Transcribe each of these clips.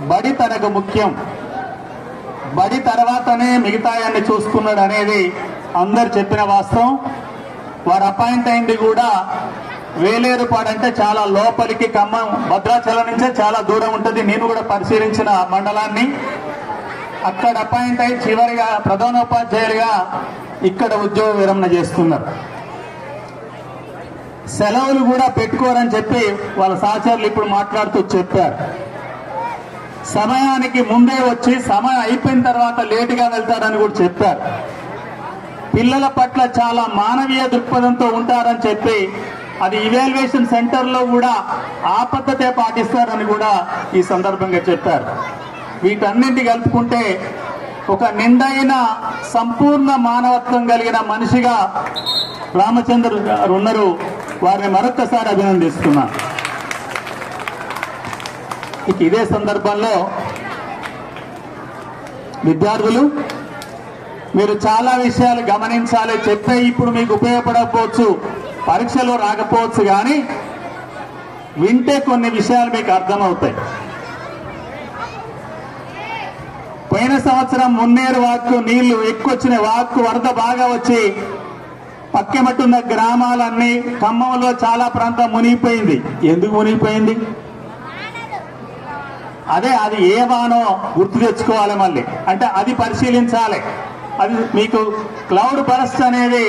బడి తనకు ముఖ్యం, బడి తర్వాతనే మిగతాయాన్ని చూసుకున్నాడు అనేది అందరు చెప్పిన వాస్తవం. వారు అపాయింట్ అయింది కూడా వేలేరుపాడంటే చాలా లోపలికి, ఖమ్మం భద్రాచలం నుంచే చాలా దూరం ఉంటుంది. నేను కూడా పరిశీలించిన మండలాన్ని. అక్కడ అపాయింట్ అయి చివరిగా ప్రధానోపాధ్యాయులుగా ఇక్కడ ఉద్యోగ విరమణ చేస్తున్నారు. సెలవులు కూడా పెట్టుకోరని చెప్పి వాళ్ళ సహచరులు ఇప్పుడు మాట్లాడుతూ చెప్పారు. సమయానికి ముందే వచ్చి సమయం అయిపోయిన తర్వాత లేటుగా వెళ్తారని కూడా చెప్పారు. పిల్లల పట్ల చాలా మానవీయ దృక్పథంతో ఉంటారని చెప్పి అది ఇవాల్యుయేషన్ సెంటర్లో కూడా ఆ పద్ధతే పాటిస్తారని కూడా ఈ సందర్భంగా చెప్పారు. వీటన్నింటి కలుపుకుంటే ఒక నిండైన సంపూర్ణ మానవత్వం కలిగిన మనిషిగా రామచంద్ర గారు ఉన్నారు. వారిని మరొకసారి అభినందిస్తున్నాను. ఇదే సందర్భంలో విద్యార్థులు మీరు చాలా విషయాలు గమనించాలి. చెప్పే ఇప్పుడు మీకు ఉపయోగపడకపోవచ్చు, పరీక్షలో రాకపోవచ్చు, కానీ వింటే కొన్ని విషయాలు మీకు అర్థమవుతాయి. పోయిన సంవత్సరం మున్నేరు వాక్కు నీళ్లు ఎక్కువచ్చిన వాక్కు వరద బాగా వచ్చి పక్కెమట్టున్న గ్రామాలన్నీ ఖమ్మంలో చాలా ప్రాంతం మునిగిపోయింది. ఎందుకు మునిగిపోయింది? అది ఏ వానో గుర్తు తెచ్చుకోవాలి. మళ్ళీ అంటే అది పరిశీలించాలి. అది మీకు క్లౌడ్ బరస్ట్ అనేది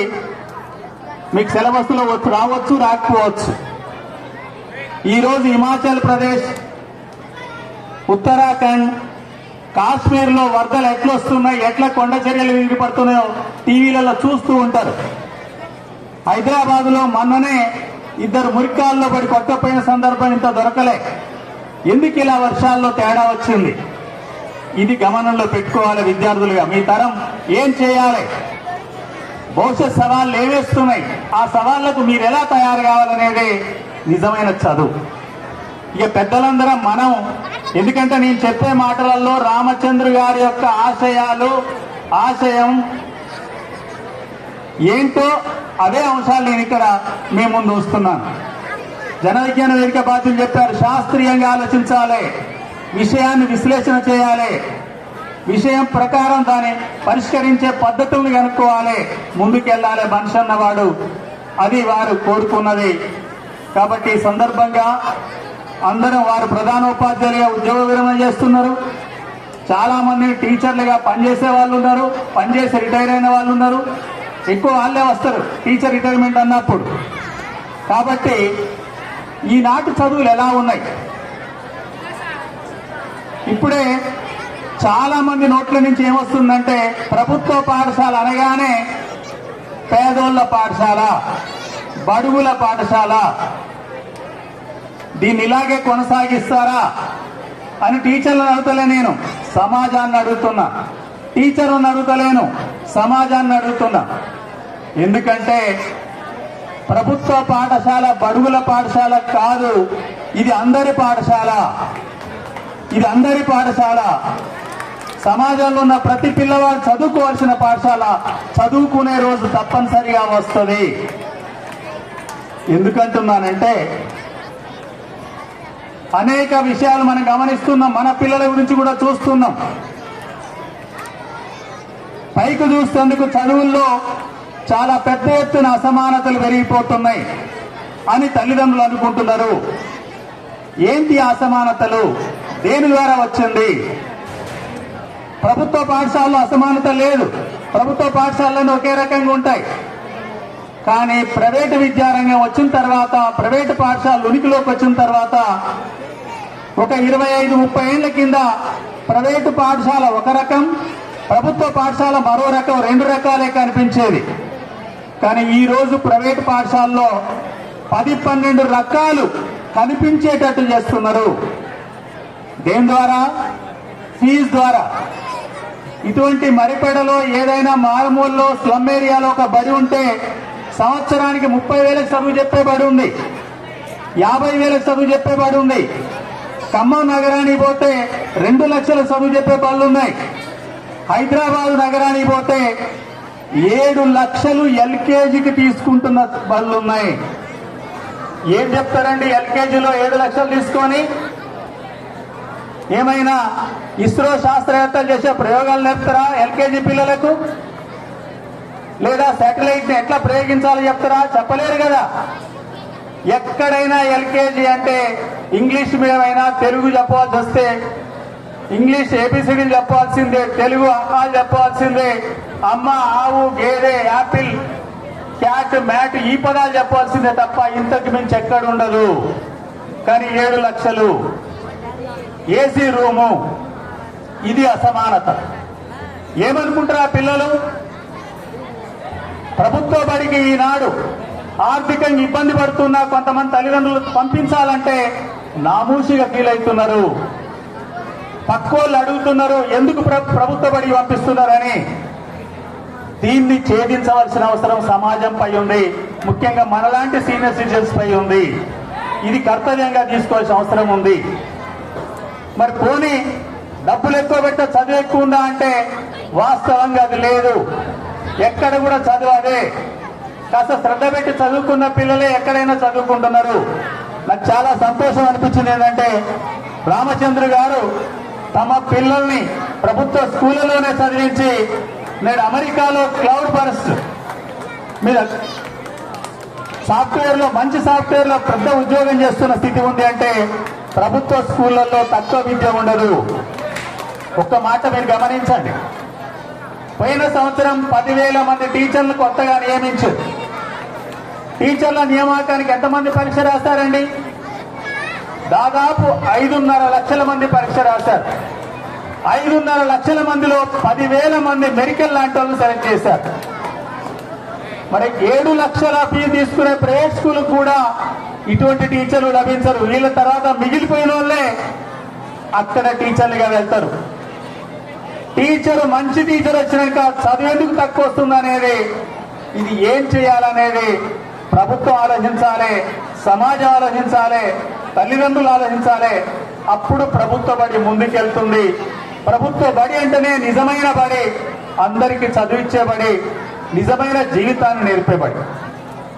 మీకు సిలబస్లో రావచ్చు, రాకపోవచ్చు. ఈరోజు హిమాచల్ ప్రదేశ్, ఉత్తరాఖండ్, కాశ్మీర్లో వరదలు ఎట్లా వస్తున్నాయి, ఎట్లా కొండ చర్యలు విరిగిపడుతున్నాయో టీవీలలో చూస్తూ ఉంటారు. హైదరాబాద్లో మొన్ననే 2 మురికాల్లో పడి కొట్టపోయిన సందర్భం ఇంత దొరకలే. ఎందుకు ఇలా వర్షాల్లో తేడా వచ్చింది? ఇది గమనంలో పెట్టుకోవాలి విద్యార్థులుగా. మీ తరం ఏం చేయాలి, భవిష్యత్ సవాళ్ళు ఏవేస్తున్నాయి, ఆ సవాళ్లకు మీరు ఎలా తయారు కావాలనేది నిజమైన చదువు. ఇక పెద్దలందరం మనం, ఎందుకంటే నేను చెప్పే మాటలలో రామచంద్ర గారి యొక్క ఆశయం ఏంటో అదే అంశాలు నేను ఇక్కడ మీ ముందు వస్తున్నాను. జన విజ్ఞాన వేదిక బాధ్యులు చెప్పారు, శాస్త్రీయంగా ఆలోచించాలి, విషయాన్ని విశ్లేషణ చేయాలి, విషయం ప్రకారం దాన్ని పరిష్కరించే పద్ధతులను కనుక్కోవాలి, ముందుకెళ్ళాలి మనిషి అన్నవాడు. అది వారు కోరుకున్నది. కాబట్టి ఈ సందర్భంగా అందరం వారు ప్రధానోపాధ్యాయులుగా ఉద్యోగ విరమణ చేస్తున్నారు. చాలా మంది టీచర్లుగా పనిచేసే వాళ్ళు ఉన్నారు, పనిచేసి రిటైర్ అయిన వాళ్ళు ఉన్నారు. ఎక్కువ వాళ్ళే వస్తారు టీచర్ రిటైర్మెంట్ అన్నప్పుడు. కాబట్టి ఈనాటి చదువులు ఎలా ఉన్నాయి? ఇప్పుడే చాలా మంది నోట్ల నుంచి ఏమొస్తుందంటే ప్రభుత్వ పాఠశాల అనగానే పేదోళ్ళ పాఠశాల, బడుగుల పాఠశాల, దీన్ని ఇలాగే కొనసాగిస్తారా అని టీచర్లను అడుగుతలే, నేను సమాజాన్ని అడుగుతున్నా. టీచర్లను అడుగుతలేను, సమాజాన్ని అడుగుతున్నా. ఎందుకంటే ప్రభుత్వ పాఠశాల బడుగుల పాఠశాల కాదు, ఇది అందరి పాఠశాల. ఇది అందరి పాఠశాల. సమాజంలో ఉన్న ప్రతి పిల్లవాడు చదువుకోవాల్సిన పాఠశాల. చదువుకునే రోజు తప్పనిసరిగా వస్తుంది. ఎందుకంటున్నానంటే అనేక విషయాలు మనం గమనిస్తున్నాం, మన పిల్లల గురించి కూడా చూస్తున్నాం. పైకి చూస్తేందుకు చదువుల్లో చాలా పెద్ద ఎత్తున అసమానతలు పెరిగిపోతున్నాయి అని తల్లిదండ్రులు అనుకుంటున్నారు. ఏంటి అసమానతలు? దేని ద్వారా వచ్చింది? ప్రభుత్వ పాఠశాలలో అసమానత లేదు. ప్రభుత్వ పాఠశాలలోనే ఒకే రకంగా ఉంటాయి. కానీ ప్రైవేటు విద్యారంగం వచ్చిన తర్వాత, ప్రైవేటు పాఠశాలలు ఉనికిలోకి వచ్చిన తర్వాత, ఒక 25-30 ఏళ్ల కింద ప్రైవేటు పాఠశాల ఒక రకం, ప్రభుత్వ పాఠశాల మరో రకం, 2 రకాలే కనిపించేది. కానీ ఈరోజు ప్రైవేటు పాఠశాలలో 10-12 రకాలు కనిపించేటట్టు చేస్తున్నారు. దేని ద్వారా? ఫీజు ద్వారా. ఇటువంటి మరిపెడలో ఏదైనా మారుమూలలో స్లమ్ ఏరియాలో ఒక బడి ఉంటే సంవత్సరానికి 30,000 చదువు చెప్పే బడి ఉంది, 50,000 చదువు చెప్పే బడి ఉంది. ఖమ్మం నగరానికి పోతే 2 లక్షల చదువు చెప్పే బళ్ళు ఉన్నాయి. హైదరాబాద్ నగరానికి పోతే 7 లక్షలు ఎల్కేజీకి తీసుకుంటున్న బళ్ళు ఉన్నాయి. ఏం చెప్తారండి? ఎల్కేజీలో 7 లక్షలు తీసుకొని ఏమైనా ఇస్రో శాస్త్రవేత్తలు చేసే ప్రయోగాలు నేర్పుతారా ఎల్కేజీ పిల్లలకు? లేదా శాటిలైట్ ని ఎట్లా ప్రయోగించాలో చెప్తారా? చెప్పలేరు కదా. ఎక్కడైనా ఎల్కేజీ అంటే ఇంగ్లీష్ మీడియం అయినా తెలుగు చెప్పాల్సి వస్తే ఇంగ్లీష్ ఏబిసిడీలు చెప్పాల్సిందే, తెలుగు అమ్మాలు చెప్పాల్సిందే. అమ్మ, ఆవు, గేదె, యాపిల్, క్యాట్, మ్యాట్ ఈ పదాలు చెప్పాల్సిందే తప్ప ఇంతకు మించి ఎక్కడ ఉండదు. కానీ 7 లక్షలు ఏసీ రూము, ఇది అసమానత. ఏమనుకుంటారా పిల్లలు? ప్రభుత్వ బడికి ఈనాడు ఆర్థికంగా ఇబ్బంది పడుతున్నా కొంతమంది తల్లిదండ్రులు పంపించాలంటే నామూషిగా ఫీల్ అవుతున్నారు. పక్కోళ్ళు అడుగుతున్నారు ఎందుకు ప్రభుత్వ బడికి పంపిస్తున్నారని. దీన్ని ఛేదించవలసిన అవసరం సమాజంపై ఉంది, ముఖ్యంగా మనలాంటి సీనియర్ సిటిజన్స్ పై ఉంది. ఇది కర్తవ్యంగా తీసుకోవాల్సిన అవసరం ఉంది. మరి పోనీ డబ్బులు ఎక్కువ పెట్ట చదువు ఎక్కువ ఉందా అంటే వాస్తవంగా అది లేదు. ఎక్కడ కూడా చదువు అదే. కాస్త శ్రద్ధ పెట్టి చదువుకున్న పిల్లలే ఎక్కడైనా చదువుకుంటున్నారు. నాకు చాలా సంతోషం అనిపించింది ఏంటంటే రామచంద్ర గారు తమ పిల్లల్ని ప్రభుత్వ స్కూళ్ళలోనే చదివించి నేడు అమెరికాలో క్లౌడ్ బర్స్ట్ మీద సాఫ్ట్వేర్లో మంచి సాఫ్ట్వేర్లో పెద్ద ఉద్యోగం చేస్తున్న స్థితి ఉంది. అంటే ప్రభుత్వ స్కూళ్లలో తక్కువ విద్య ఉండదు. ఒక్క మాట మీరు గమనించండి. పోయిన సంవత్సరం 10,000 మంది టీచర్లు కొత్తగా నియమించారు. టీచర్ల నియామకానికి ఎంతమంది పరీక్ష రాస్తారండి? దాదాపు 5.5 లక్షల మంది పరీక్ష రాశారు. 5.5 లక్షల మందిలో 10,000 మంది మెడికల్ లాంటి వాళ్ళు సెలెక్ట్ చేశారు. మరి 7 లక్షల ఫీజు తీసుకునే ప్రైవేట్ స్కూల్ కూడా ఇటువంటి టీచర్లు లభించరు. వీళ్ళ తర్వాత మిగిలిపోయిన వాళ్ళే అక్కడ టీచర్లుగా వెళ్తారు. మంచి టీచర్ వచ్చినాక చదివేందుకు తక్కువ వస్తుంది అనేది, ఇది ఏం చేయాలనేది ప్రభుత్వం ఆలోచించాలి, సమాజం ఆలోచించాలి, తల్లిదండ్రులు ఆలోచించాలి. అప్పుడు ప్రభుత్వ బడి ముందుకెళ్తుంది. ప్రభుత్వ బడి అంటేనే నిజమైన బడి, అందరికీ చదివించే బడి, నిజమైన జీవితాన్ని నేర్పే బడి.